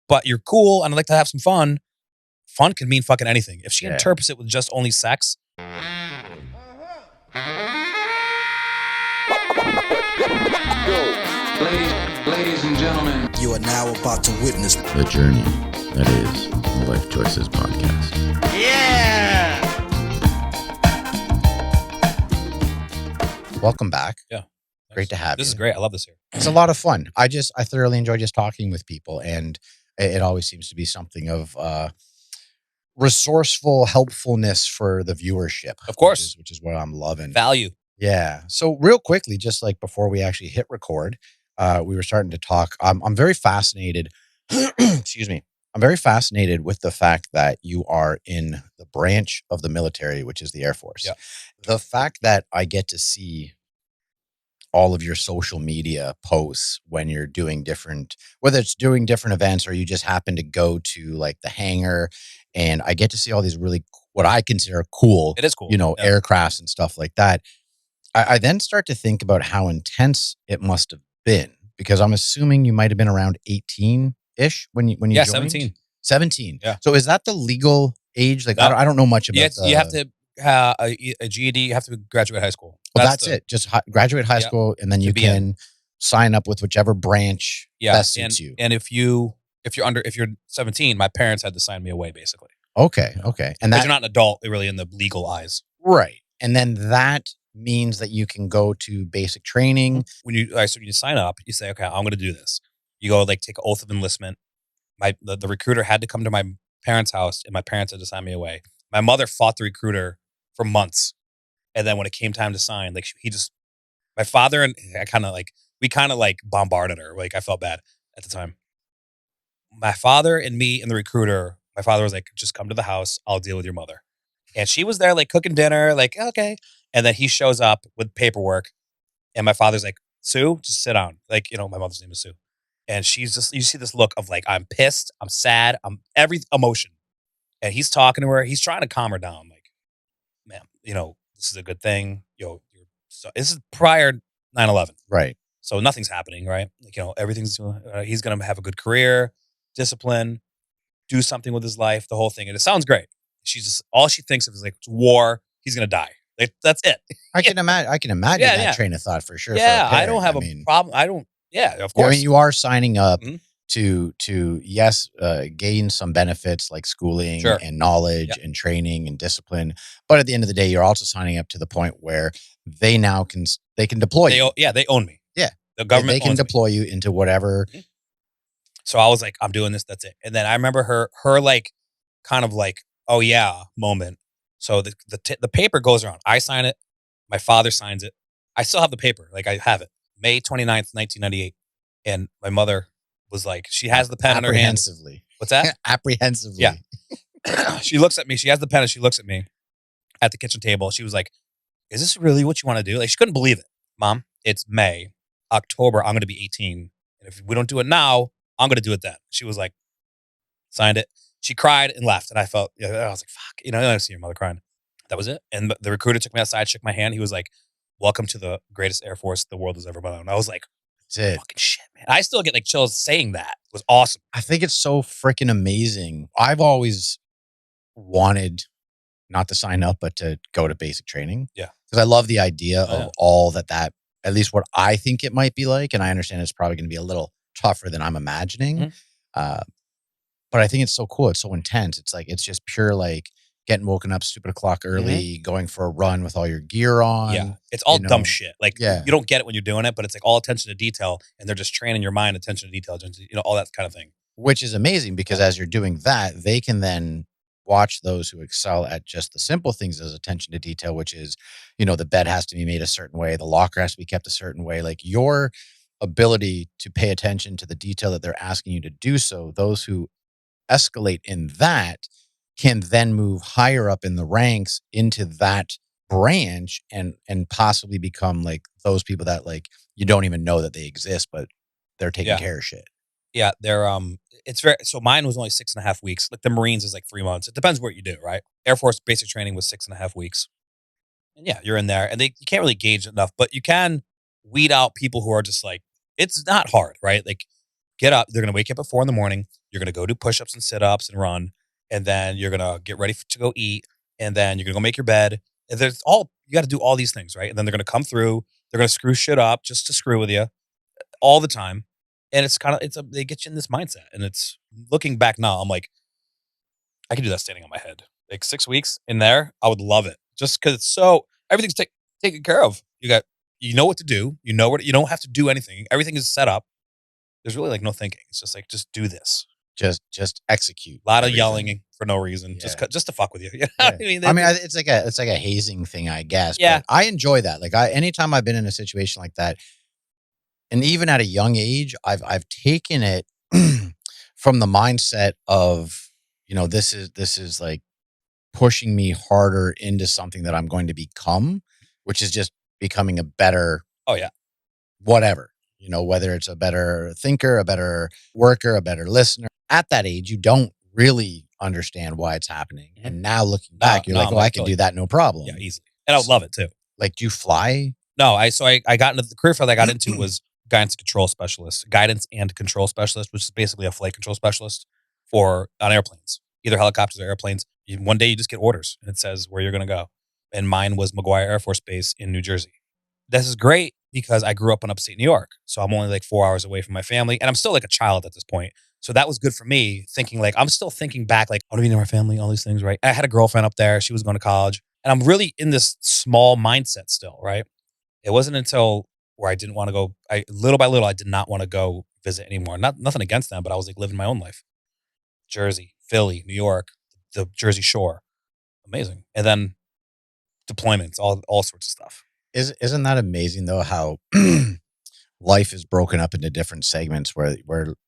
but you're cool and I'd like to have some fun. Fun can mean fucking anything. If she interprets it with just only sex. Ladies and gentlemen, you are now about to witness the journey that is the Lyfe Choyces podcast. Yeah! Welcome back. Yeah. Great to have you. This is great. I love this here. It's a lot of fun. I thoroughly enjoy just talking with people, and it always seems to be something of resourceful helpfulness for the viewership. Of course. Which is what I'm loving. Value. Yeah. So real quickly, just like before we actually hit record, we were starting to talk. I'm very fascinated. Excuse me. I'm very fascinated with the fact that you are in the branch of the military, which is the Air Force. Yeah. The fact that I get to see all of your social media posts when you're doing different, whether it's doing different events or you just happen to go to like the hangar, and I get to see all these really, what I consider cool, It is cool. Aircrafts and stuff like that. I then start to think about how intense it must have been, because I'm assuming you might have been around 18-ish when you joined? 17. 17. Yeah. So is that the legal age? Like, No. I don't know much about You have to have a GED. You have to graduate high school. Well, that's it. Just graduate high school, and then you can sign up with whichever branch best suits you. And if you're 17, my parents had to sign me away, basically. Okay. And you're not an adult, really, in the legal eyes. Right. And then that means that you can go to basic training. When you sign up, you say, okay, I'm going to do this. You go take an oath of enlistment. The recruiter had to come to my parents' house, and my parents had to sign me away. My mother fought the recruiter for months. And then when it came time to sign, my father and we bombarded her. Like, I felt bad at the time. My father and me and the recruiter, my father was like, just come to the house. I'll deal with your mother. And she was there cooking dinner, okay. And then he shows up with paperwork, and my father's like, Sue, just sit down. My mother's name is Sue. And she's just, you see this look of I'm pissed, I'm sad, I'm every emotion. And he's talking to her. He's trying to calm her down. Man, this is a good thing. This is prior 9/11. Right. So nothing's happening, right? Everything's, he's going to have a good career, discipline, do something with his life, the whole thing. And it sounds great. All she thinks of is it's war. He's going to die. That's it. I can imagine that train of thought for sure. Yeah. I don't have a problem. Of course. You are signing up to gain some benefits like schooling and knowledge and training and discipline. But at the end of the day, you're also signing up to the point where they can deploy you. They own me. Yeah. The government they can deploy you into whatever. Mm-hmm. So I was like, I'm doing this. That's it. And then I remember her oh yeah moment. So the paper goes around. I sign it. My father signs it. I still have the paper. I have it. May 29th, 1998. And my mother was she has the pen in her hand. Apprehensively. What's that? Apprehensively. Yeah. She looks at me. She has the pen and she looks at me at the kitchen table. She was like, is this really what you want to do? She couldn't believe it. Mom, it's May. October, I'm going to be 18. And if we don't do it now, I'm going to do it then. She was like, signed it. She cried and left. And I felt, I was like, fuck. I see your mother crying. That was it. And the recruiter took me outside, shook my hand. He was like, welcome to the greatest Air Force the world has ever known. I was like, that's it. Fucking shit, man. I still get chills saying that. It was awesome. I think it's so freaking amazing. I've always wanted not to sign up, but to go to basic training. Yeah. Because I love the idea of all that, at least what I think it might be like. And I understand it's probably going to be a little tougher than I'm imagining. Mm-hmm. But I think it's so cool. It's so intense. It's just pure getting woken up stupid o'clock early, going for a run with all your gear on. Yeah. It's all dumb shit. You don't get it when you're doing it, but it's all attention to detail, and they're just training your mind, attention to detail, all that kind of thing. Which is amazing because as you're doing that, they can then watch those who excel at just the simple things as attention to detail, which is, the bed has to be made a certain way. The locker has to be kept a certain way. Your ability to pay attention to the detail that they're asking you to do. So those who escalate in that can then move higher up in the ranks into that branch and possibly become those people that you don't even know that they exist, but they're taking care of shit. Yeah, they're it's very, so mine was only 6.5 weeks. The Marines is 3 months. It depends what you do, right? Air Force basic training was 6.5 weeks. And yeah, you're in there, and you can't really gauge enough, but you can weed out people who are just it's not hard, right? Get up. They're going to wake you up at 4 a.m. You're going to go do push-ups and sit-ups and run. And then you're going to get ready to go eat. And then you're going to go make your bed. And you got to do all these things, right? And then they're going to come through. They're going to screw shit up just to screw with you all the time. And it's kind of, they get you in this mindset. And it's looking back now, I'm like, I could do that standing on my head. Like 6 weeks in there, I would love it. Just because everything's taken care of. You know what to do. You don't have to do anything. Everything is set up. There's really like no thinking. It's just like, just do this. Just execute. A lot of yelling for no reason, just to fuck with you. I mean, it's like a hazing thing, I guess. Yeah, but I enjoy that. Like anytime I've been in a situation like that, and even at a young age, I've taken it from the mindset of, this is like pushing me harder into something that I'm going to become, which is just becoming a better. Oh yeah, whatever. Whether it's a better thinker, a better worker, a better listener. At that age, you don't really understand why it's happening. Mm-hmm. And now looking back, you're like, I can do that, no problem. Yeah, easily. And I would love it too. Like, do you fly? No, I got into the career field I got into was guidance and control specialist, which is basically a flight control specialist on airplanes, either helicopters or airplanes. One day you just get orders and it says where you're going to go. And mine was McGuire Air Force Base in New Jersey. This is great because I grew up in upstate New York. So I'm only like 4 hours away from my family. And I'm still like a child at this point. So that was good for me, thinking like, I'm still thinking back, like, I want to be near my family, all these things, right? I had a girlfriend up there. She was going to college. And I'm really in this small mindset still, right? It wasn't until where I didn't want to go, little by little, I did not want to go visit anymore. Nothing against them, but I was like living my own life. Jersey, Philly, New York, the Jersey Shore. Amazing. And then deployments, all sorts of stuff. Isn't that amazing though, how life is broken up into different segments where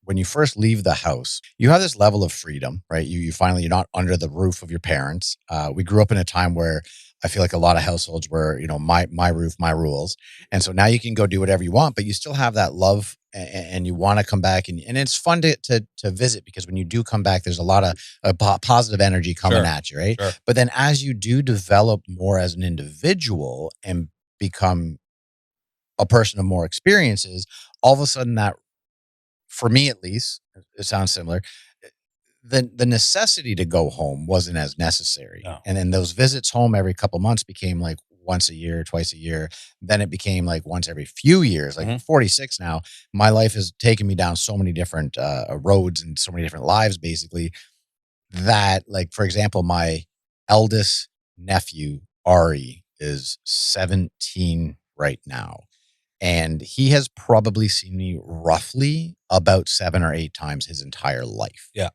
when you first leave the house, you have this level of freedom, right? You finally, you're not under the roof of your parents. We grew up in a time where I feel like a lot of households were, my roof, my rules. And so now you can go do whatever you want, but you still have that love and you want to come back and it's fun to visit, because when you do come back, there's a lot of positive energy coming at you, right? Sure. But then as you do develop more as an individual and become a person of more experiences, all of a sudden that, for me at least, it sounds similar, the necessity to go home wasn't as necessary. No. And then those visits home every couple months became like once a year, twice a year. Then it became like once every few years. Like 46 now, my life has taken me down so many different roads and so many different lives, basically, that, like, for example, my eldest nephew, Ari, is 17 right now. And he has probably seen me roughly about 7 or 8 times his entire life. Yeah.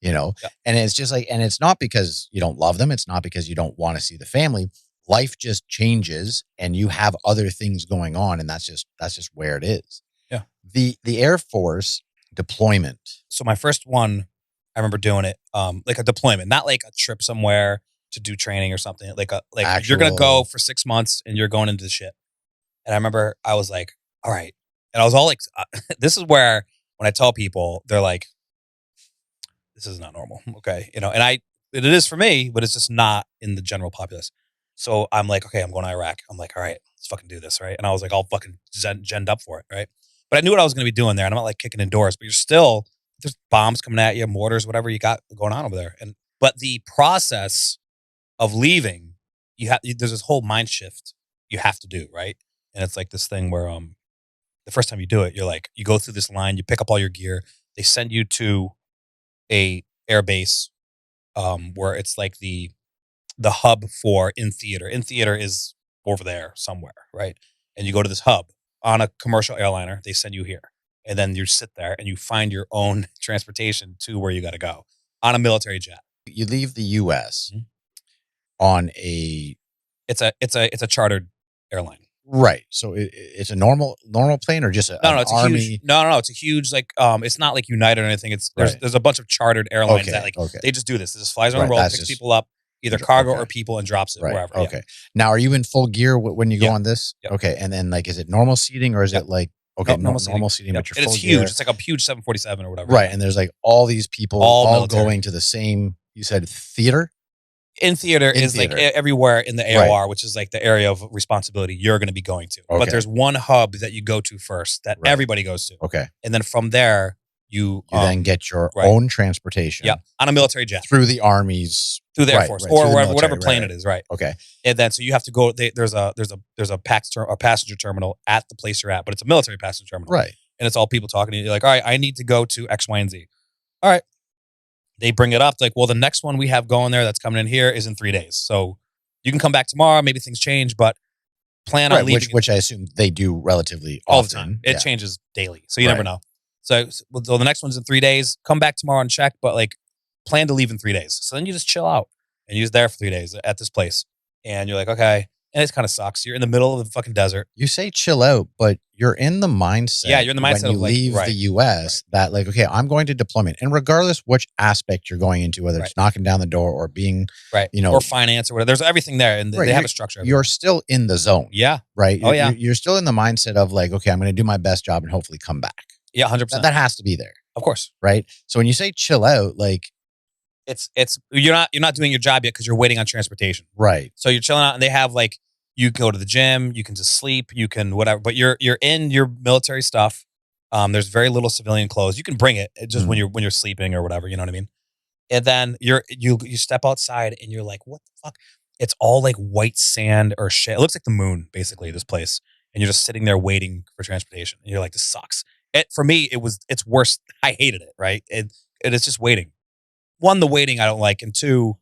And it's just like, and it's not because you don't love them. It's not because you don't want to see the family. Life just changes and you have other things going on. And that's just where it is. Yeah. The Air Force deployment. So my first one, I remember doing it like a deployment, not like a trip somewhere to do training or something. Like you're going to go for 6 months and you're going into the shit. And I remember I was like, all right. And I was all like, this is where when I tell people, they're like, this is not normal. Okay. And it is for me, but it's just not in the general populace. So I'm like, okay, I'm going to Iraq. I'm like, all right, let's fucking do this. Right. And I was like, all fucking genned up for it. Right. But I knew what I was going to be doing there. And I'm not like kicking indoors, but there's bombs coming at you, mortars, whatever you got going on over there. But the process of leaving, there's this whole mind shift you have to do. Right. And it's like this thing where the first time you do it, you're like, you go through this line, you pick up all your gear. They send you to a air base where it's like the hub for in theater. In theater is over there somewhere, right? And you go to this hub on a commercial airliner. They send you here. And then you sit there and you find your own transportation to where you got to go on a military jet. You leave the U.S. on a... It's a chartered airline. Right. So it's a normal plane or just it's Army? Huge, no. It's a huge, like, it's not like United or anything. There's a bunch of chartered airlines that they just do this. It just flies around the world, picks people up, either cargo or people, and drops it wherever. Okay. Yeah. Now, are you in full gear when you go on this? Yep. Okay. And then, like, is it normal seating or is it like, normal seating, but you're full it's huge. Gear. It's like a huge 747 or whatever. Right. And there's like all these people all going to the same, you said theater? In theater is like everywhere in the AOR, which is like the area of responsibility you're going to be going to. Okay. But there's one hub that you go to first that everybody goes to. Okay. And then from there, You then get your right. own transportation. Yeah, on a military jet through the Army's, through the Air Force through or the whatever, military, plane it is, right? Okay. And then so you have to go. There's a passenger terminal at the place you're at, but it's a military passenger terminal, Right. And it's all people talking to you. You're like, all right, I need to go to X, Y, and Z. All right. They bring it up like, well, the next one we have going there that's coming in here is in 3 days. So you can come back tomorrow. Maybe things change, but plan on leaving. Which I assume they do relatively all often. the time. It changes daily, so you never know. So the next one's in 3 days. Come back tomorrow and check, but like plan to leave in 3 days. So then you just chill out and you're there for 3 days at this place, and you're like, okay. And it kind of sucks. You're in the middle of the fucking desert. You say chill out, but you're in the mindset. Yeah, you're in the mindset when you leave the US that like, okay, I'm going to deployment. And regardless which aspect you're going into, whether it's knocking down the door or being, or finance or whatever, there's everything there. And they have a structure. You're still in the zone. Yeah. Right. Oh, yeah. You're still in the mindset of like, okay, I'm going to do my best job and hopefully come back. Yeah, 100%. That has to be there. Of course. Right. So when you say chill out, like, it's you're not doing your job yet because you're waiting on transportation. Right. So you're chilling out and they have like, you can go to the gym, you can just sleep, you can whatever, but you're in your military stuff. There's very little civilian clothes. You can bring it just when you're sleeping or whatever, you know what I mean? And then you step outside and you're like, what the fuck? It's all like white sand or shit. It looks like the moon, basically, this place. And you're just sitting there waiting for transportation. And you're like, this sucks. For me, it's worse. I hated it, right? It's just waiting. One, the waiting I don't like, and two,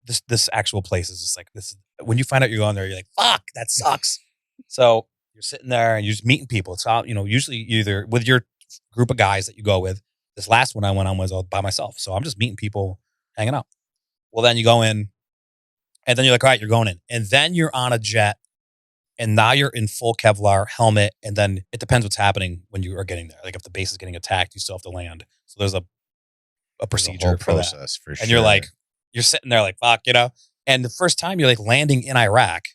this actual place is just like this. When you find out you're going there, you're like, fuck, that sucks. So you're sitting there and you're just meeting people. It's all, usually either with your group of guys that you go with. This last one I went on was all by myself. So I'm just meeting people, hanging out. Well, then you go in and then you're like, all right, you're going in. And then you're on a jet and now you're in full Kevlar helmet. And then it depends what's happening when you are getting there. Like if the base is getting attacked, you still have to land. So there's a procedure for that. For sure. And you're like, you're sitting there like, fuck, And the first time you're like landing in Iraq,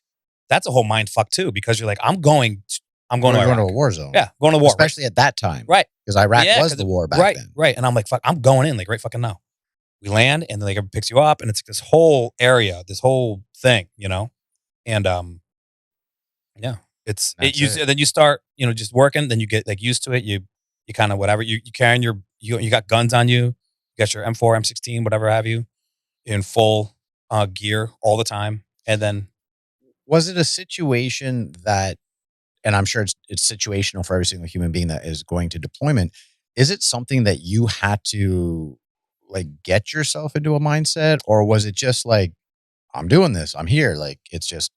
that's a whole mind fuck too, because you're like, I'm going to Iraq. To a war zone. Yeah, going to war. Especially at that time. Right. Because Iraq was the war back then. Right. And I'm like, fuck, I'm going in like right fucking now. We land and then like picks you up and it's like this whole area, this whole thing, And yeah. Then you start, just working, then you get like used to it. You kind of whatever. You carrying you got guns on you, you got your M4, M16, whatever have you, in full gear all the time. And then was it a situation that, and I'm sure it's situational for every single human being that is going to deployment. Is it something that you had to like get yourself into a mindset, or was it just like, I'm doing this, I'm here? Like, it's just,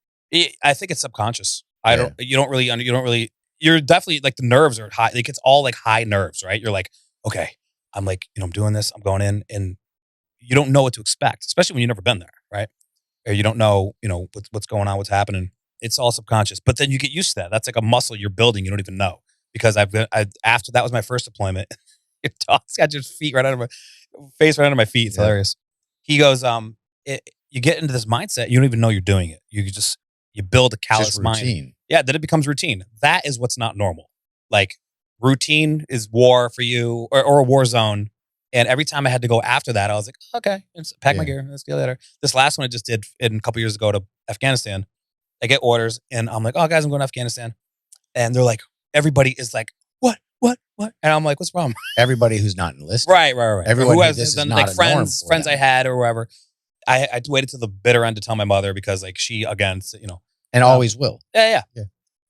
I think it's subconscious. You're definitely like the nerves are high. Like it's all like high nerves, right? You're like, okay, I'm like, I'm doing this, I'm going in, and you don't know what to expect, especially when you've never been there, right? Or you don't know, what's going on, what's happening. It's all subconscious. But then you get used to that. That's like a muscle you're building. You don't even know. Because after that was my first deployment, your dog's got your feet right under my face, right under my feet. It's hilarious. He goes, you get into this mindset, you don't even know you're doing it. You build a callous mind. Yeah, then it becomes routine. That is what's not normal. Like routine is war for you or a war zone. And every time I had to go after that, I was like, okay, let's pack my gear. Let's see you later. This last one I just did a couple years ago to Afghanistan. I get orders and I'm like, oh, guys, I'm going to Afghanistan. And they're like, everybody is like, what? And I'm like, what's the problem? Everybody who's not enlisted. Right. Everyone who has has this done, is like not friends I had or wherever. I waited to the bitter end to tell my mother because like she, again, and always will. Yeah.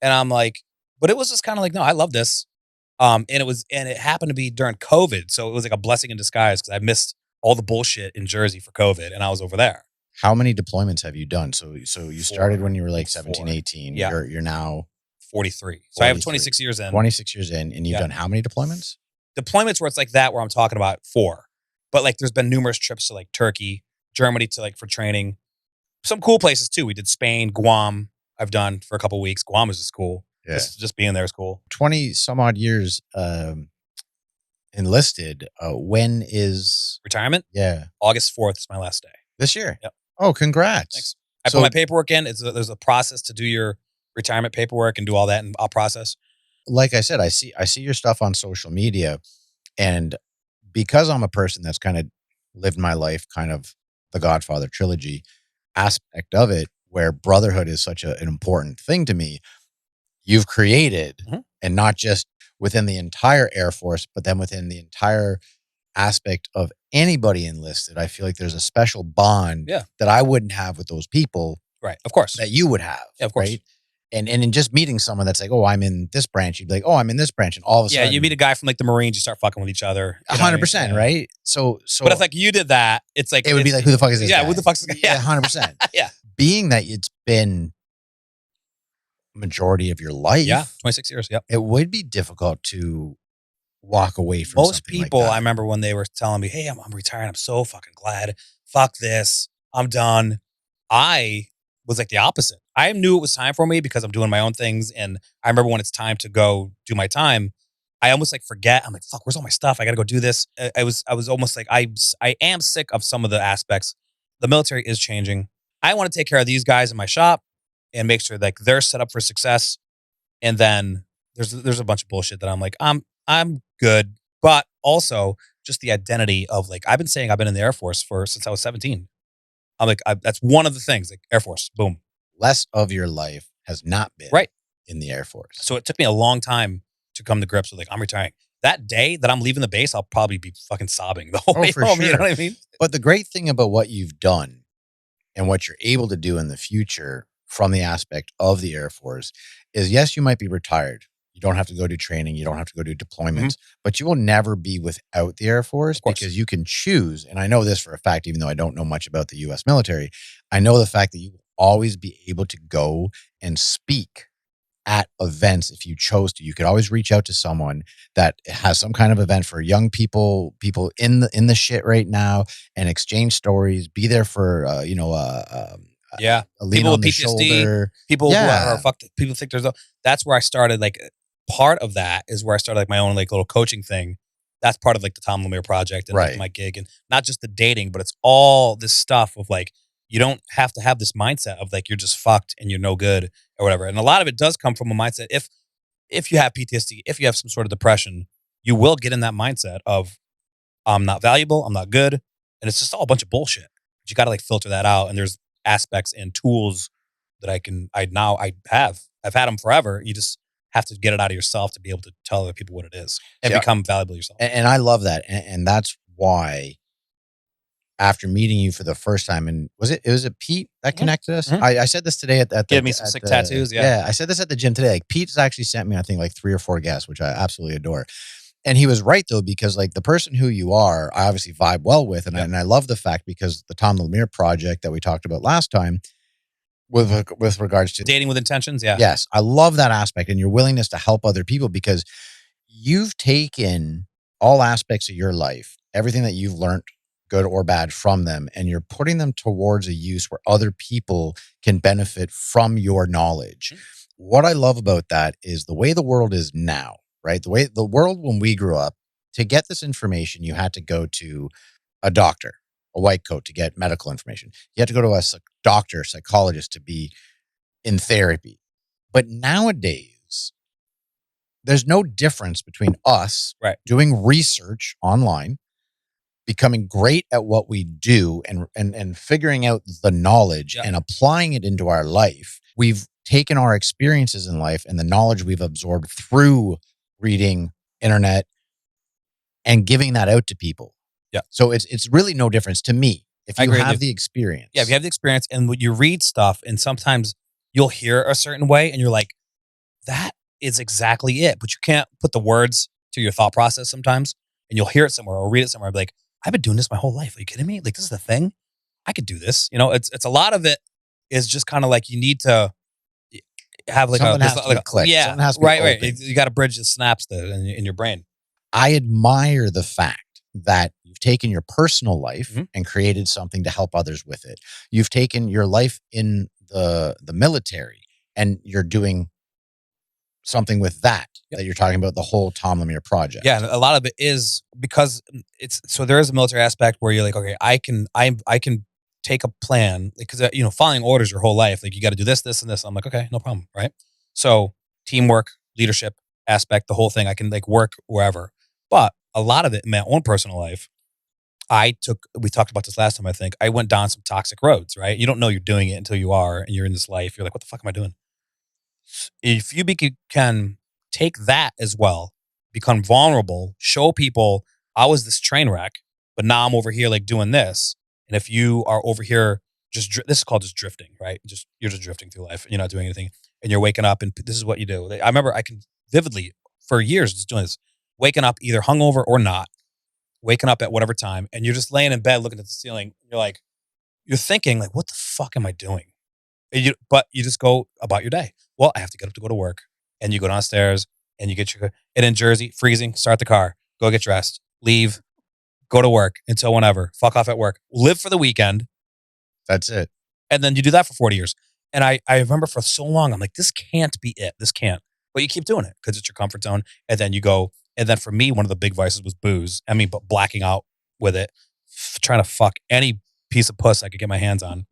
And I'm like, but it was just kind of like, no, I love this. And it happened to be during COVID. So it was like a blessing in disguise because I missed all the bullshit in Jersey for COVID and I was over there. How many deployments have you done? So you started when you were like 17, 18. Yeah. You're now 43. So I have 26 years in. 26 years in, and you've done how many deployments? Deployments where it's like that, where I'm talking about 4. But like there's been numerous trips to like Turkey, Germany to like for training. Some cool places too. We did Spain, Guam. I've done for a couple of weeks. Guam is just cool. Yeah. Just being there is cool. 20 some odd years enlisted. When is retirement? Yeah. August 4th is my last day. This year? Yep. Oh, congrats. Thanks. I put my paperwork in. There's a process to do your retirement paperwork and do all that, and I'll process. Like I said, I see your stuff on social media, and because I'm a person that's kind of lived my life kind of the Godfather trilogy aspect of it, where brotherhood is such an important thing to me, you've created, and not just within the entire Air Force, but then within the entire aspect of anybody enlisted, I feel like there's a special bond that I wouldn't have with those people. Right. Of course. That you would have. Yeah, of course. Right. And in just meeting someone that's like, oh, I'm in this branch, you'd be like, oh, I'm in this branch. And all of a sudden. Yeah, you meet a guy from like the Marines, you start fucking with each other. 100%, right? So but if like you did that, it's like it would be like, who the fuck is this guy? Who the fuck is this guy? Yeah, 100%. Yeah. Being that it's been majority of your life. Yeah, 26 years. Yep. It would be difficult to walk away from most people. like I remember when they were telling me, hey, I'm retiring. I'm so fucking glad. Fuck this. I'm done. I was like the opposite. I knew it was time for me because I'm doing my own things. And I remember when it's time to go do my time, I almost like forget. I'm like, fuck, where's all my stuff? I got to go do this. I was almost like, I am sick of some of the aspects. The military is changing. I want to take care of these guys in my shop and make sure like they're set up for success. And then there's a bunch of bullshit that I'm like, I'm good. But also just the identity of like, I've been saying I've been in the Air Force since I was 17. I'm like, that's one of the things, like Air Force, boom. Less of your life has not been in the Air Force. So it took me a long time to come to grips with like, I'm retiring. That day that I'm leaving the base, I'll probably be fucking sobbing the whole way home. Sure. You know what I mean? But the great thing about what you've done and what you're able to do in the future from the aspect of the Air Force is, yes, you might be retired. You don't have to go do training. You don't have to go do deployments, but you will never be without the Air Force because you can choose. And I know this for a fact, even though I don't know much about the U.S. military, I know the fact that you will always be able to go and speak at events if you chose to. You could always reach out to someone that has some kind of event for young people in the shit right now, and exchange stories. Be there for a lean people on with the PTSD, shoulder. people who are fucked. People think that's where I started. Like part of that is where I started like my own like little coaching thing. That's part of like the Tom Lamir Project and like my gig, and not just the dating, but it's all this stuff of like, you don't have to have this mindset of like, you're just fucked and you're no good or whatever. And a lot of it does come from a mindset. If you have PTSD, if you have some sort of depression, you will get in that mindset of, I'm not valuable, I'm not good. And it's just all a bunch of bullshit. But you got to like filter that out. And there's aspects and tools that I've had them forever. You just have to get it out of yourself to be able to tell other people what it is and become valuable yourself. And I love that. And that's why after meeting you for the first time, and was it Pete that connected us? I said this today at the give me some sick tattoos. Yeah, I said this at the gym today. Like Pete's actually sent me, I think, like 3 or 4 guests, which I absolutely adore. And he was right though, because like the person who you are, I obviously vibe well with, and I love the fact because the Tom Lamir Project that we talked about last time, with regards to dating with intentions. Yeah, yes, I love that aspect and your willingness to help other people, because you've taken all aspects of your life, everything that you've learned, good or bad, from them, and you're putting them towards a use where other people can benefit from your knowledge. What I love about that is the way the world is now, right? The way the world when we grew up, to get this information, you had to go to a doctor, a white coat, to get medical information. You had to go to a doctor, psychologist, to be in therapy. But nowadays, there's no difference between us doing research online, becoming great at what we do, and figuring out the knowledge and applying it into our life. We've taken our experiences in life and the knowledge we've absorbed through reading, internet, and giving that out to people. Yeah. So it's really no difference to me if you have the experience. Yeah, if you have the experience and when you read stuff, and sometimes you'll hear a certain way and you're like, that is exactly it. But you can't put the words to your thought process sometimes, and you'll hear it somewhere or read it somewhere. Like, I've been doing this my whole life. Are you kidding me? Like, this is the thing. I could do this. You know, it's a lot of it is just kind of like you need to have like something has to click. Yeah, something has to be right. open. You got to bridge the snaps in your brain. I admire the fact that you've taken your personal life and created something to help others with it. You've taken your life in the military and you're doing something with that you're talking about, the whole Tom Lamir Project. Yeah, and a lot of it is because there is a military aspect where you're like, okay, I can take a plan, because following orders your whole life, like you got to do this, this, and this. I'm like, okay, no problem, right? So teamwork, leadership aspect, the whole thing, I can like work wherever. But a lot of it in my own personal life, we talked about this last time, I think, I went down some toxic roads, right? You don't know you're doing it until you are, and you're in this life. You're like, what the fuck am I doing? If you can take that as well become vulnerable, show people I was this train wreck, but now I'm over here like doing this. And if you are over here, this is called just drifting, right? You're just drifting through life. You're not doing anything, and you're waking up, and this is what you do. I remember I can vividly for years just doing this, waking up either hungover or not, waking up at whatever time, and you're just laying in bed looking at the ceiling. You're thinking like, what the fuck am I doing? But you just go about your day. Well, I have to get up to go to work, and you go downstairs and you get and in Jersey, freezing, start the car, go get dressed, leave, go to work until whenever, fuck off at work, live for the weekend. That's it. And then you do that for 40 years. And I remember for so long, I'm like, this can't be it. This can't. But you keep doing it because it's your comfort zone. And then you go. And then for me, one of the big vices was booze. I mean, but blacking out with it, trying to fuck any piece of puss I could get my hands on.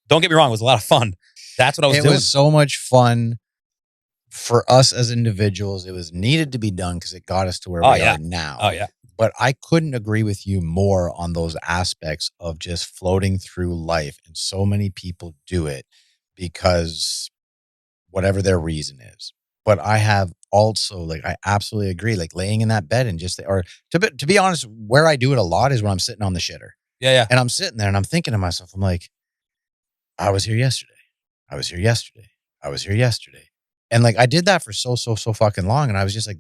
Don't get me wrong. It was a lot of fun. That's what I was doing. It was so much fun for us as individuals. It was needed to be done because it got us to where we are now. Oh, yeah. But I couldn't agree with you more on those aspects of just floating through life. And so many people do it because whatever their reason is. But I have also, like, I absolutely agree, like laying in that bed and just, or to be honest, where I do it a lot is when I'm sitting on the shitter. Yeah. And I'm sitting there and I'm thinking to myself, I'm like, I was here yesterday. I was here yesterday. I was here yesterday. And like, I did that for so fucking long. And I was just like,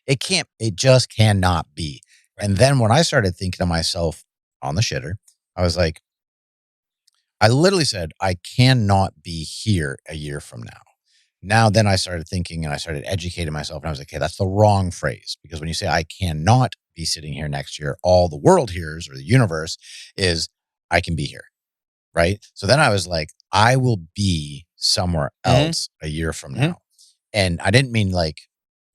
it just cannot be. Right. And then when I started thinking to myself on the shitter, I was like, I literally said, I cannot be here a year from now. Now, then I started thinking and I started educating myself and I was like, okay, that's the wrong phrase. Because when you say I cannot be sitting here next year, all the world hears or the universe is I can be here. Right. So then I was like, I will be somewhere else a year from now. And I didn't mean like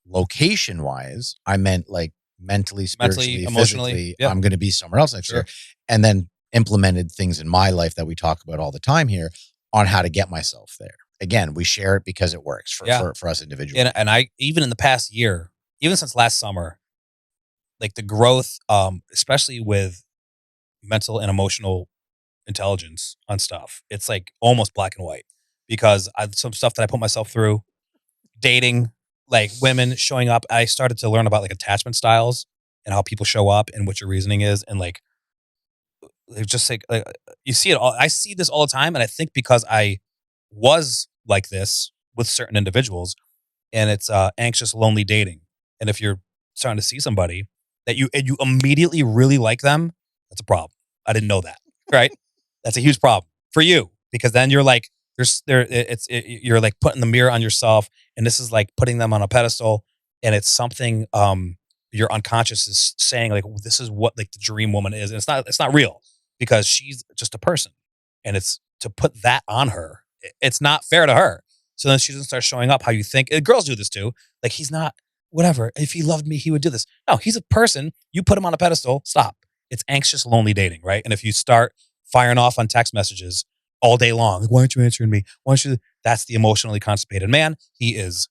location wise. I meant like mentally, spiritually, emotionally, physically. Yeah. I'm going to be somewhere else next year. And then implemented things in my life that we talk about all the time here on how to get myself there. Again, we share it because it works for us individually. And I, even in the past year, even since last summer, like the growth, especially with mental and emotional intelligence on stuff, it's like almost black and white because some stuff that I put myself through, dating, like women showing up. I started to learn about like attachment styles and how people show up and what your reasoning is. And like, it's just like you see it all. I see this all the time. And I think because I was like this with certain individuals and it's anxious, lonely dating. And if you're starting to see somebody that you immediately really like them, that's a problem. I didn't know that. Right. That's a huge problem for you because then you're like, you're like putting the mirror on yourself and this is like putting them on a pedestal and it's something your unconscious is saying like, this is what like the dream woman is. And it's not real because she's just a person and it's to put that on her. It's not fair to her. So then she doesn't start showing up how you think. Girls do this too. Like he's not, whatever. If he loved me, he would do this. No, he's a person. You put him on a pedestal. Stop. It's anxious, lonely dating, right? And if you start firing off on text messages all day long, like, why aren't you answering me? Why aren't you? That's the emotionally constipated man. He is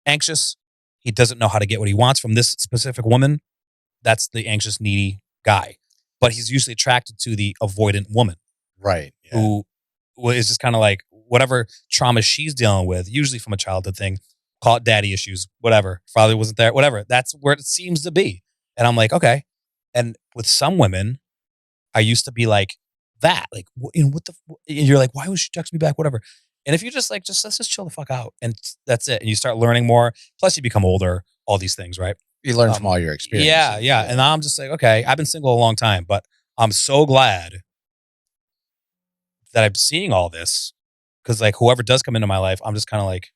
anxious. He doesn't know how to get what he wants from this specific woman. That's the anxious, needy guy. But he's usually attracted to the avoidant woman. Right. Yeah. Who is just kind of like whatever trauma she's dealing with, usually from a childhood thing, call it daddy issues, whatever. Father wasn't there, whatever. That's where it seems to be. And I'm like, okay. And with some women, I used to be like that. Like, you know, what the, and you're like, why would she text me back? Whatever. And if you just like, let's just chill the fuck out. And that's it. And you start learning more. Plus you become older, all these things, right? You learn from all your experiences. Yeah. And I'm just like, okay, I've been single a long time, but I'm so glad that I'm seeing all this. Cause like whoever does come into my life, I'm just kind of like,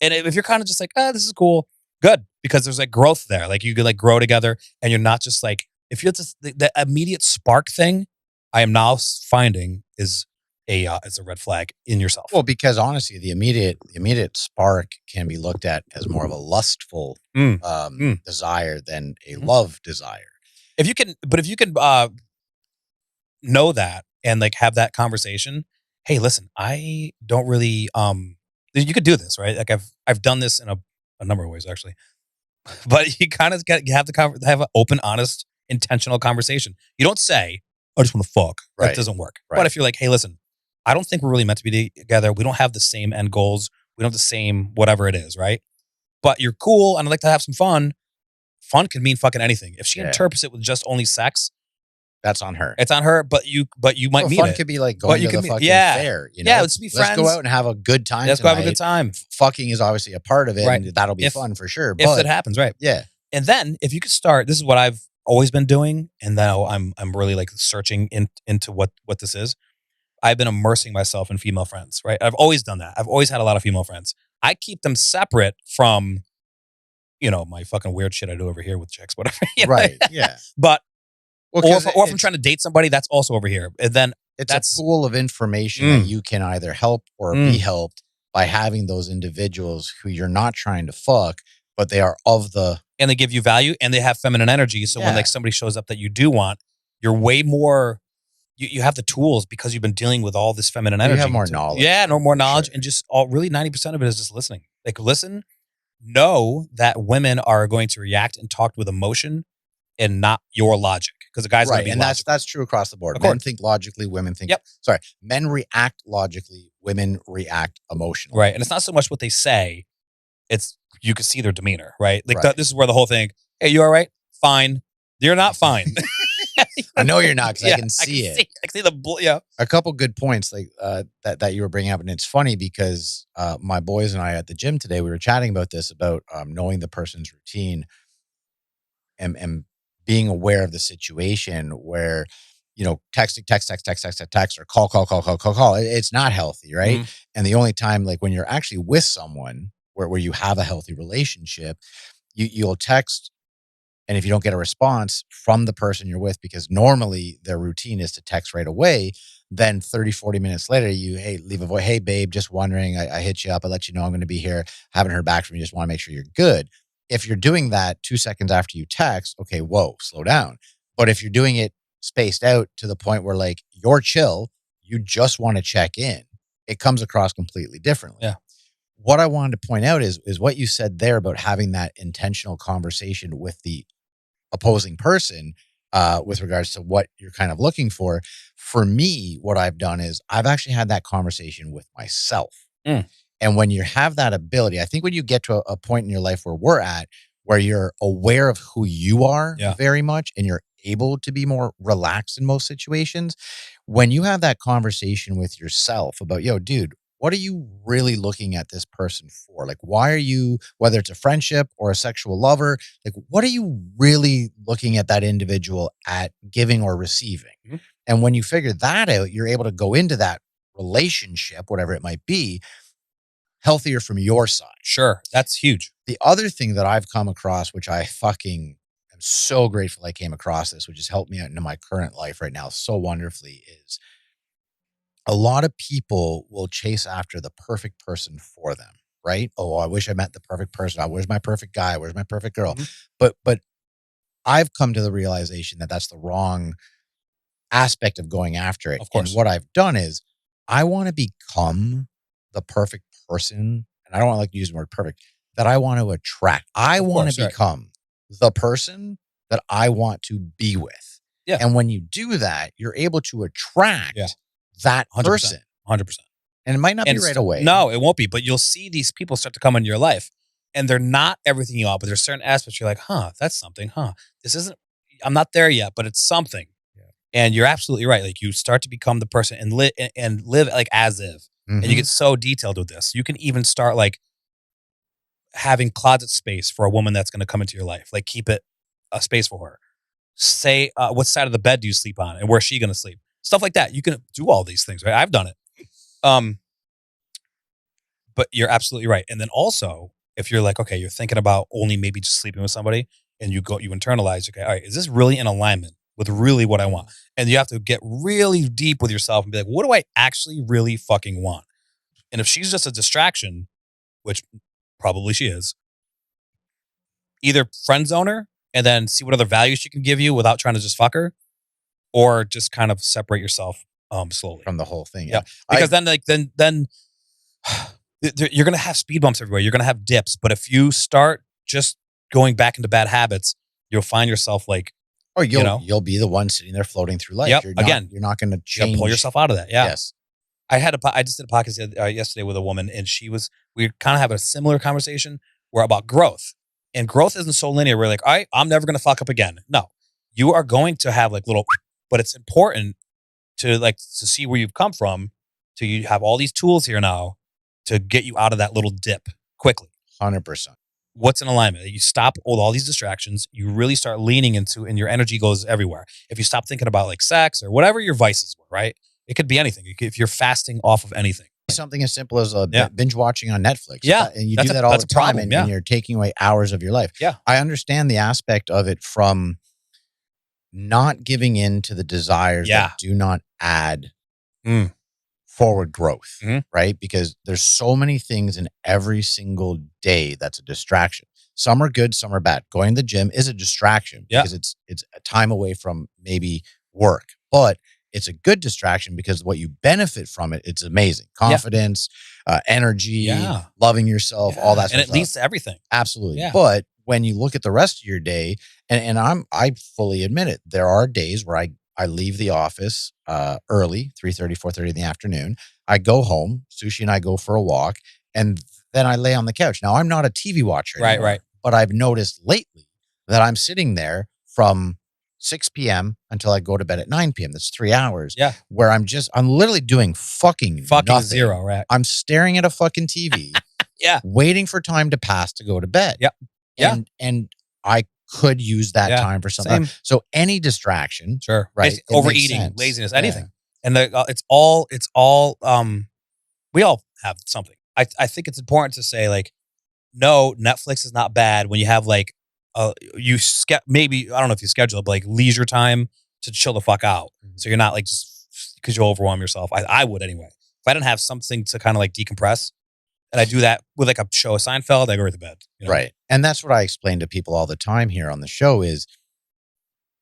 and if you're kind of just like, this is cool, good. Because there's like growth there. Like you could like grow together and you're not just like, if you're just the immediate spark thing, I am now finding is a red flag in yourself. Well, because honestly, the immediate spark can be looked at as more of a lustful desire than a love desire. If you can know that and like have that conversation. Hey, listen, I don't really, you could do this, right? Like I've done this in a number of ways actually, but you kind of have an open, honest, intentional conversation. You don't say, I just want to fuck. Right. That doesn't work. Right. But if you're like, hey, listen, I don't think we're really meant to be together. We don't have the same end goals. We don't have the same whatever it is, right? but you're cool and I'd like to have some fun. Fun can mean fucking anything. If she Yeah. interprets it with just only sex, That's on her. it's on her, but you might mean fun it. could be like But going you to the can fucking yeah. fair. You know? Yeah, let's be Let's go friends. out and have a good time. Let's go have a good time. Fucking is obviously a part of it, Right. and that'll be If- fun for sure. If But it happens, right? yeah, And then if you could start, this is what I've always been doing, and now I'm really like searching into what this is. I've been immersing myself in female friends, right? I've always done that. I've always had a lot of female friends. I keep them separate from, my fucking weird shit I do over here with chicks, whatever. right. Yeah. But Well, or 'cause if I'm trying to date somebody, that's also over here. And then it's that's- a pool of information that you can either help or be helped by having those individuals who you're not trying to fuck, but they are of the. and they give you value and they have feminine energy. So when Yeah. like somebody shows up that you do want, you're way more. You have the tools because you've been dealing with all this feminine energy. You have more knowledge. Yeah, no more knowledge, Sure. and just really 90% of it is just listening. Like listen, know that women are going to react and talk with emotion and not your logic. Because the guy's going Right, to be and logical. that's true across the board. Of Men course. think logically, women think. Yep. Sorry, men react logically, women react emotionally. right, and it's not so much what they say; it's you can see their demeanor. Right, like Right. this is where the whole thing. Hey, you all right? Fine. You're not fine. I know you're not because Yeah, I can see it. I can see the yeah. A couple good points like that you were bringing up, and it's funny because my boys and I at the gym today we were chatting about this about knowing the person's routine and being aware of the situation where texting text or call. It's not healthy, right? Mhm. And the only time like when you're actually with someone where you have a healthy relationship, you'll text. And if you don't get a response from the person you're with, because normally their routine is to text right away, then 30, 40 minutes later, leave a voice. Hey, babe, just wondering. I hit you up. I let you know I'm going to be here. Haven't heard back from you. Just want to make sure you're good. If you're doing that 2 seconds after you text, okay, whoa, slow down. But if you're doing it spaced out to the point where like you're chill, you just want to check in, it comes across completely differently. Yeah. What I wanted to point out is what you said there about having that intentional conversation with the opposing person with regards to what you're kind of looking for. For me, what I've done is I've actually had that conversation with myself. And when you have that ability, I think when you get to a point in your life where we're at, where you're aware of who you are very much and you're able to be more relaxed in most situations, when you have that conversation with yourself about, dude, what are you really looking at this person for? Like, why are you, whether it's a friendship or a sexual lover, like, what are you really looking at that individual at giving or receiving? Mm-hmm. And when you figure that out, you're able to go into that relationship, whatever it might be, healthier from your side. Sure, that's huge. The other thing that I've come across, which I fucking am so grateful I came across this, which has helped me out into my current life right now so wonderfully, is a lot of people will chase after the perfect person for them, right? Oh, I wish I met the perfect person. Where's my perfect guy? Where's my perfect girl? Mm-hmm. But I've come to the realization that that's the wrong aspect of going after it. Of course. And what I've done is I want to become the perfect person. And I don't want to like use the word perfect, that I want to attract. I want to become the person that I want to be with. Yeah. And when you do that, you're able to attract that 100%, person. 100%. And it might not be right away. No, it won't be. But you'll see these people start to come into your life and they're not everything you are, but there's certain aspects you're like, that's something, this isn't, I'm not there yet, but it's something. Yeah. And you're absolutely right. Like you start to become the person and live like as if. And you get so detailed with this. You can even start like having closet space for a woman that's going to come into your life. Like keep it a space for her. Say, what side of the bed do you sleep on and where's she going to sleep? Stuff like that. You can do all these things, right? I've done it. But you're absolutely right. And then also, if you're like, okay, you're thinking about only maybe just sleeping with somebody and you internalize, okay, all right, is this really in alignment with really what I want? And you have to get really deep with yourself and be like, what do I actually really fucking want? And if she's just a distraction, which probably she is, either friend zone her and then see what other values she can give you without trying to just fuck her, or just kind of separate yourself slowly from the whole thing. Yeah. Because then you're going to have speed bumps everywhere. You're going to have dips. But if you start just going back into bad habits, you'll find yourself like, or you'll be the one sitting there floating through life. Yep. You're not going to change. Pull yourself out of that. Yeah. Yes. I just did a podcast yesterday with a woman and we were kind of having a similar conversation We're about growth. And growth isn't so linear. We're like, all right, I'm never going to fuck up again. No, you are going to have like little, but it's important to see where you've come from. So you have all these tools here now to get you out of that little dip quickly. 100%. What's in alignment? You stop all these distractions. You really start leaning into, and your energy goes everywhere. If you stop thinking about like sex or whatever your vices were, right? It could be anything. If you're fasting off of anything. Something as simple as Yeah. binge watching on Netflix. Yeah. And you That's do a- that all that's the a time problem, and you're taking away hours of your life. Yeah. I understand the aspect of it from not giving in to the desires that do not add forward growth, Mhm. right? Because there's so many things in every single day that's a distraction. Some are good, some are bad. Going to the gym is a distraction because it's a time away from maybe work, but it's a good distraction because what you benefit from it, it's amazing. Confidence, energy, loving yourself, all that and stuff. it leads to everything. Absolutely. Yeah. But when you look at the rest of your day, and I fully admit it, there are days where I leave the office early, 3:30, 4:30 in the afternoon. I go home, Sushi and I go for a walk, and then I lay on the couch. Now, I'm not a TV watcher anymore, Right. but I've noticed lately that I'm sitting there from 6 p.m. until I go to bed at 9 p.m. That's 3 hours. Yeah. Where I'm literally doing fucking nothing. zero, right? I'm staring at a fucking TV. Yeah. Waiting for time to pass to go to bed. Yep. Yeah. And I could use that time for something. Same. So any distraction. Sure. Right. It's overeating, laziness, Yeah. anything. And it's all we all have something. I think it's important to say like, no, Netflix is not bad when you have like maybe, I don't know if you schedule it, but like leisure time to chill the fuck out. So you're not like just because you overwhelm yourself. I would anyway. If I didn't have something to kind of like decompress, and I do that with like a show of Seinfeld, I go right to bed. You know? Right. And that's what I explain to people all the time here on the show is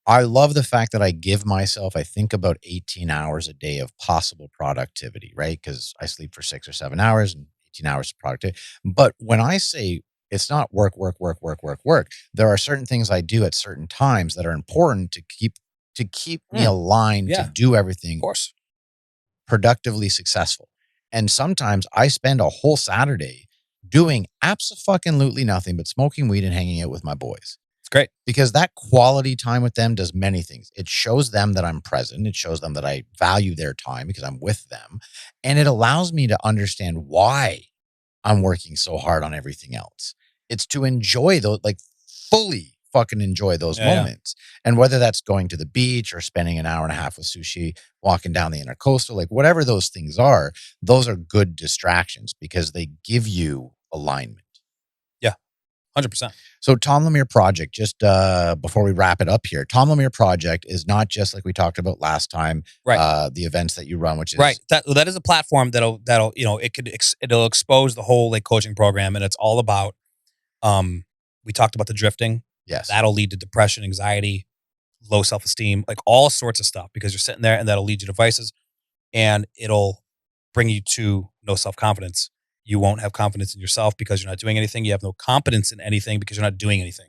I love the fact that I give myself, I think about 18 hours a day of possible productivity, right? Because I sleep for 6 or 7 hours and 18 hours of productivity. But when I say it's not work, there are certain things I do at certain times that are important to keep me aligned to do everything Of course. productively successful. And sometimes I spend a whole Saturday doing abso-fucking-lutely nothing but smoking weed and hanging out with my boys. It's great. Because that quality time with them does many things. It shows them that I'm present. It shows them that I value their time because I'm with them. And it allows me to understand why I'm working so hard on everything else. It's to enjoy those, like fully fucking enjoy those moments. And whether that's going to the beach or spending an hour and a half with Sushi, walking down the intercoastal, like whatever those things are, those are good distractions because they give you alignment. 100%. So Tom Lamir Project, just before we wrap it up here, Tom Lamir Project is not just like we talked about last time, Right. The events that you run, which is Right. That is a platform that'll it'll expose the whole like coaching program, and it's all about we talked about the drifting. Yes. That'll lead to depression, anxiety, low self-esteem, like all sorts of stuff because you're sitting there, and that'll lead you to vices, and it'll bring you to no self-confidence. You won't have confidence in yourself because you're not doing anything. You have no competence in anything because you're not doing anything.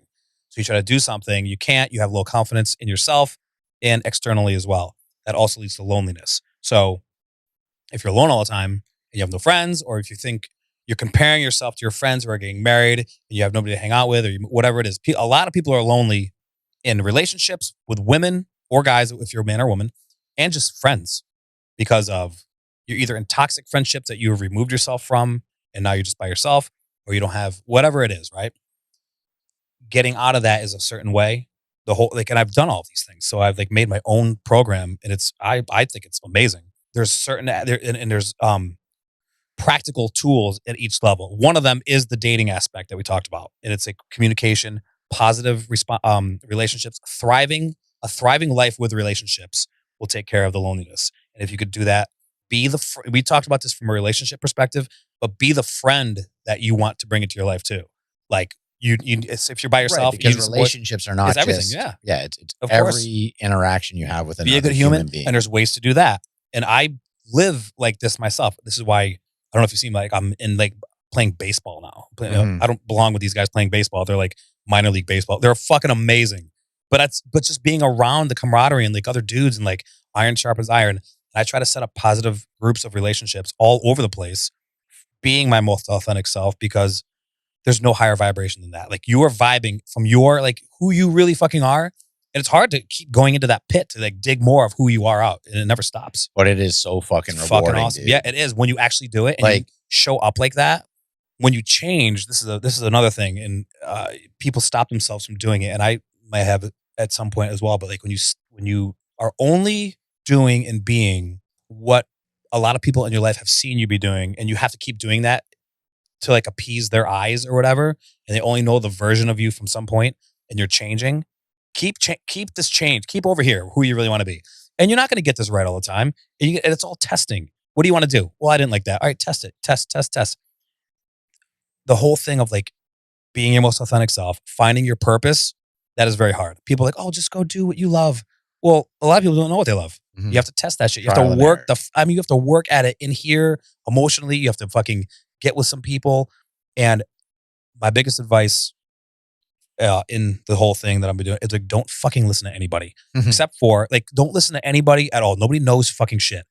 So you try to do something, you can't. You have low confidence in yourself and externally as well. That also leads to loneliness. So if you're alone all the time and you have no friends, or if you think you're comparing yourself to your friends who are getting married and you have nobody to hang out with, or whatever it is, a lot of people are lonely in relationships with women or guys, if you're a man or woman, and just friends because of you're either in toxic friendships that you have removed yourself from and now you're just by yourself, or you don't have whatever it is, right? Getting out of that is a certain way. The whole and I've done all these things. So I've like made my own program, and it's I think it's amazing. There's certain there's practical tools at each level. One of them is the dating aspect that we talked about, and it's like communication, positive relationships, a thriving life with relationships will take care of the loneliness. And if you could do that, we talked about this from a relationship perspective, but be the friend that you want to bring into your life too. Like if you're by yourself, right, because relationships are not it's everything. just, Yeah, it's of course. every interaction you have with another be a good human being. and there's ways to do that. And I live like this myself. This is why I don't know if you see like I'm in like playing baseball now. I don't belong with these guys playing baseball. They're like minor league baseball. They're fucking amazing. But just being around the camaraderie and like other dudes and like iron sharpens iron. And I try to set up positive groups of relationships all over the place, being my most authentic self, because there's no higher vibration than that. Like you are vibing from your like who you really fucking are. And it's hard to keep going into that pit to like dig more of who you are out. And it never stops. But it is so fucking It's rewarding, fucking awesome. dude. Yeah, it is. When you actually do it and you Like- show up like that, when you change, this is another thing. And people stop themselves from doing it. And I might have it at some point as well. But like when you are only doing and being what a lot of people in your life have seen you be doing, and you have to keep doing that to like appease their eyes or whatever, and they only know the version of you from some point, and you're changing. Keep this change. Keep over here who you really want to be. And you're not going to get this right all the time. And it's all testing. What do you want to do? Well, I didn't like that. All right, test it. Test. The whole thing of like being your most authentic self, finding your purpose, that is very hard. People are like, oh, just go do what you love. Well, a lot of people don't know what they love. Mhm. You have to test that shit. You Trial have and to work error. you have to work at it in here emotionally. You have to fucking get with some people. And my biggest advice in the whole thing that I'm doing is like, don't fucking listen to anybody Mhm. except for like, don't listen to anybody at all. Nobody knows fucking shit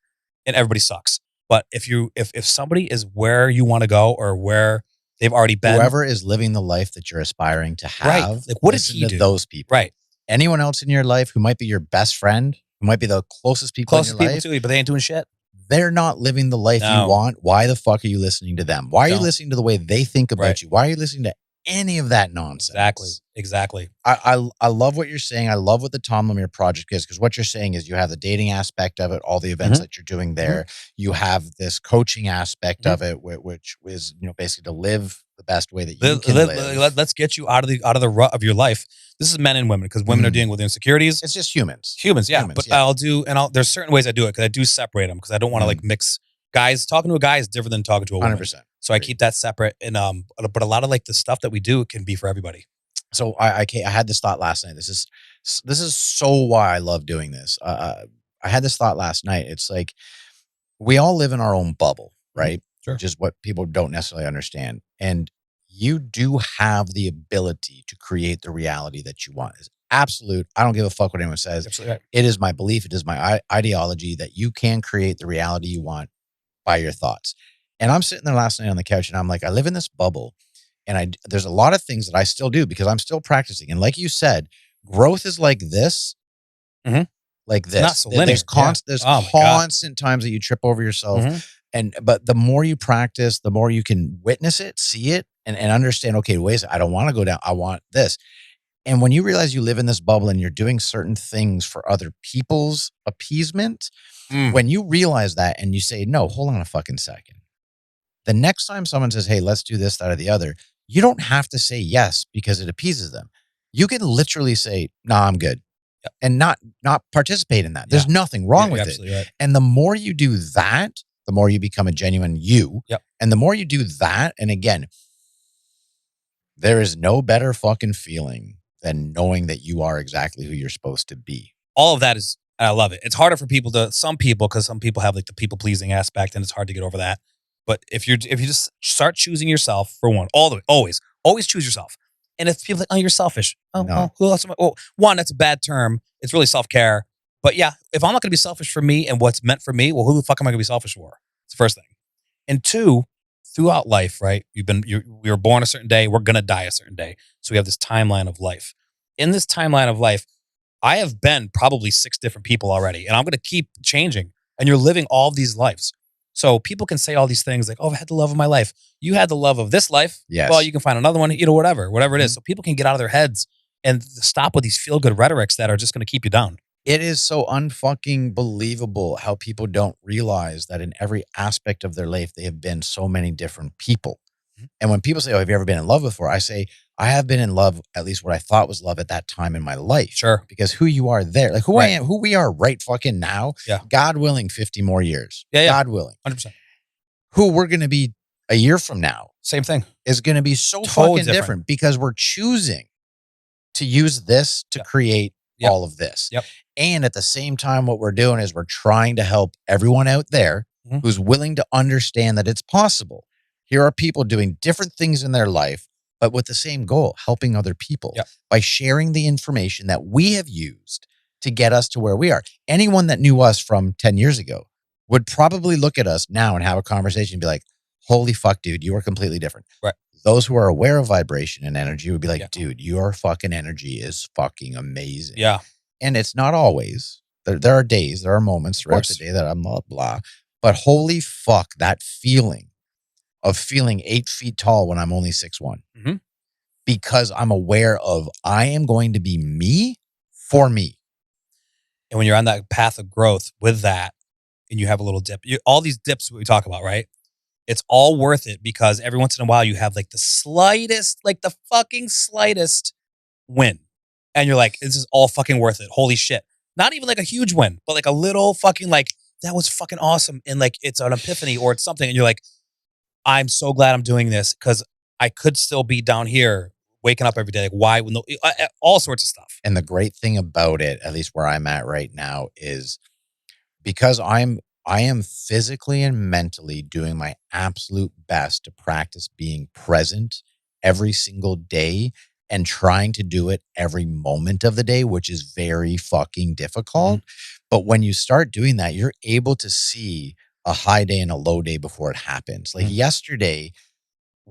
and everybody sucks. But if somebody is where you want to go or where they've already been, Whoever is living the life that you're aspiring to have, Right. Like, what did listen he to do? those people. right. Anyone else in your life who might be your best friend, who might be the closest people Closest in your people life, to you, but they ain't doing shit. they're not living the life No. you want. Why the fuck are you listening to them? Why are you Don't. listening to the way they think about Right. you? Why are you listening to any of that nonsense? Exactly. I love what you're saying. I love what the Tom Lamir Project is, because what you're saying is you have the dating aspect of it, all the events that you're doing there. You have this coaching aspect of it, which is basically to live the best way that you can live. Let's get you out of the rut of your life. This is men and women, because women are dealing with insecurities. It's just humans. Humans, yeah. Humans, But yeah. there's certain ways I do it, because I do separate them, because I don't want to like mix guys. Talking to a guy is different than talking to a woman. 100%. So I keep that separate. And but a lot of like the stuff that we do can be for everybody. So I had this thought last night. This is so why I love doing this. I had this thought last night. It's like we all live in our own bubble, right? Sure. Which is what people don't necessarily understand. And you do have the ability to create the reality that you want. It's absolute. I don't give a fuck what anyone says. Absolutely right. It is my belief. It is my ideology that you can create the reality you want by your thoughts. And I'm sitting there last night on the couch and I'm like, I live in this bubble. And there's a lot of things that I still do because I'm still practicing. And like you said, growth is like this, like this. not so linear. There's Yeah. there's Oh my God. constant times that you trip over yourself. But the more you practice, the more you can witness it, see it, and understand, okay, wait a second, I don't want to go down. I want this. And when you realize you live in this bubble and you're doing certain things for other people's appeasement, when you realize that and you say, no, hold on a fucking second. The next time someone says, hey, let's do this, that, or the other, you don't have to say yes because it appeases them. You can literally say, nah, I'm good. Yep. And not participate in that. There's nothing wrong with it. Right. And the more you do that, the more you become a genuine you. Yep. And the more you do that, and again, there is no better fucking feeling than knowing that you are exactly who you're supposed to be. All of that is, I love it. It's harder for some people, because some people have like the people pleasing aspect, and it's hard to get over that. But if you just start choosing yourself for one, all the way, always choose yourself. And if people are like, oh, you're selfish. No. Who else am I? Oh, one, that's a bad term. It's really self-care. But yeah, if I'm not going to be selfish for me and what's meant for me, well, who the fuck am I going to be selfish for? It's the first thing. And two, throughout life, right? We were born a certain day. We're going to die a certain day. So we have this timeline of life. In this timeline of life, I have been probably 6 different people already, and I'm going to keep changing. And you're living all of these lives. So people can say all these things like, oh, I had the love of my life. You had the love of this life. Yes. Well, you can find another one, whatever it is. So people can get out of their heads and stop with these feel-good rhetorics that are just going to keep you down. It is so unfucking believable how people don't realize that in every aspect of their life, they have been so many different people. And when people say, oh, have you ever been in love before? I say, I have been in love, at least what I thought was love at that time in my life. Sure. Because who you are there, like who I am, who we are right fucking now, Yeah. God willing, 50 more years. Yeah. God willing. 100%. Who we're going to be a year from now Same thing. is going to be so Totally fucking different because we're choosing to use this to create all of this. Yep. And at the same time, what we're doing is we're trying to help everyone out there who's willing to understand that it's possible. Here are people doing different things in their life, but with the same goal, helping other people by sharing the information that we have used to get us to where we are. Anyone that knew us from 10 years ago would probably look at us now and have a conversation and be like, holy fuck, dude, you are completely different. Right. Those who are aware of vibration and energy would be like, Yeah. dude, your fucking energy is fucking amazing. Yeah. And it's not always. There are days, there are moments throughout the day that I'm blah. But holy fuck, that feeling of feeling 8 feet tall when I'm only 6'1". Mm-hmm. Because I'm aware of I am going to be me for me. And when you're on that path of growth with that, and you have a little dip, all these dips we talk about, right? It's all worth it because every once in a while you have like the slightest, like the fucking slightest win. And you're like, this is all fucking worth it. Holy shit. Not even like a huge win, but like a little fucking like, that was fucking awesome. And like, it's an epiphany or it's something. And you're like, I'm so glad I'm doing this because I could still be down here waking up every day. Like why? All sorts of stuff. And the great thing about it, at least where I'm at right now, is because I am physically and mentally doing my absolute best to practice being present every single day and trying to do it every moment of the day, which is very fucking difficult. But when you start doing that, you're able to see a high day and a low day before it happens. Like yesterday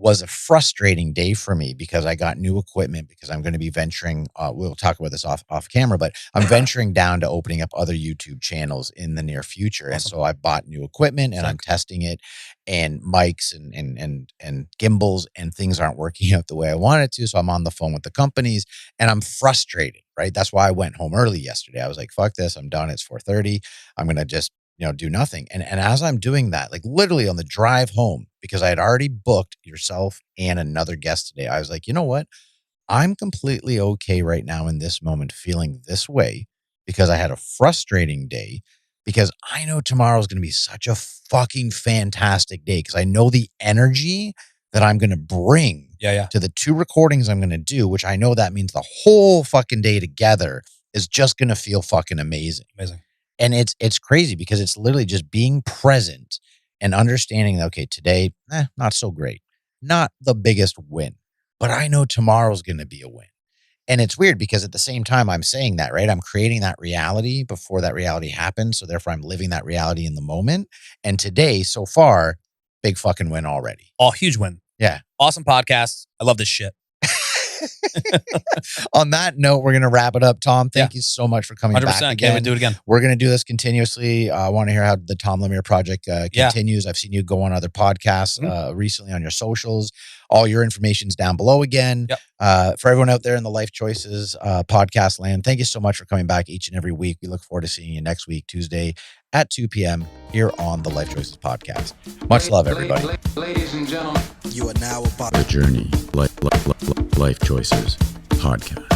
was a frustrating day for me because I got new equipment because I'm going to be venturing. We'll talk about this off camera, but I'm venturing down to opening up other YouTube channels in the near future. Awesome. And so I bought new equipment and I'm testing it, and mics and gimbals and things aren't working out the way I wanted to. So I'm on the phone with the companies and I'm frustrated, right? That's why I went home early yesterday. I was like, fuck this. I'm done. It's 4:30. I'm going to just do nothing. And as I'm doing that, like literally on the drive home, because I had already booked yourself and another guest today, I was like, you know what? I'm completely okay right now in this moment feeling this way because I had a frustrating day, because I know tomorrow's going to be such a fucking fantastic day because I know the energy that I'm going to bring to the 2 recordings I'm going to do, which I know that means the whole fucking day together is just going to feel fucking amazing. And it's crazy because it's literally just being present and understanding that, okay, today, not so great. Not the biggest win, but I know tomorrow's going to be a win. And it's weird because at the same time I'm saying that, right? I'm creating that reality before that reality happens. So therefore I'm living that reality in the moment. And today, so far, big fucking win already. Oh, huge win. Yeah. Awesome podcast. I love this shit. On that note, we're going to wrap it up. Tom, thank you so much for coming 100%, back again. Can't wait to do it again. We're going to do this continuously. I want to hear how the Tom Lamir Project continues. I've seen you go on other podcasts recently on your socials. All your information's down below again. For everyone out there in the Lyfe Choyces podcast land, thank you so much for coming back each and every week. We look forward to seeing you next week, Tuesday at 2 p.m. here on the Lyfe Choyces podcast. Much love, everybody. Ladies and gentlemen, You are now about The Journey, Life Choices podcast.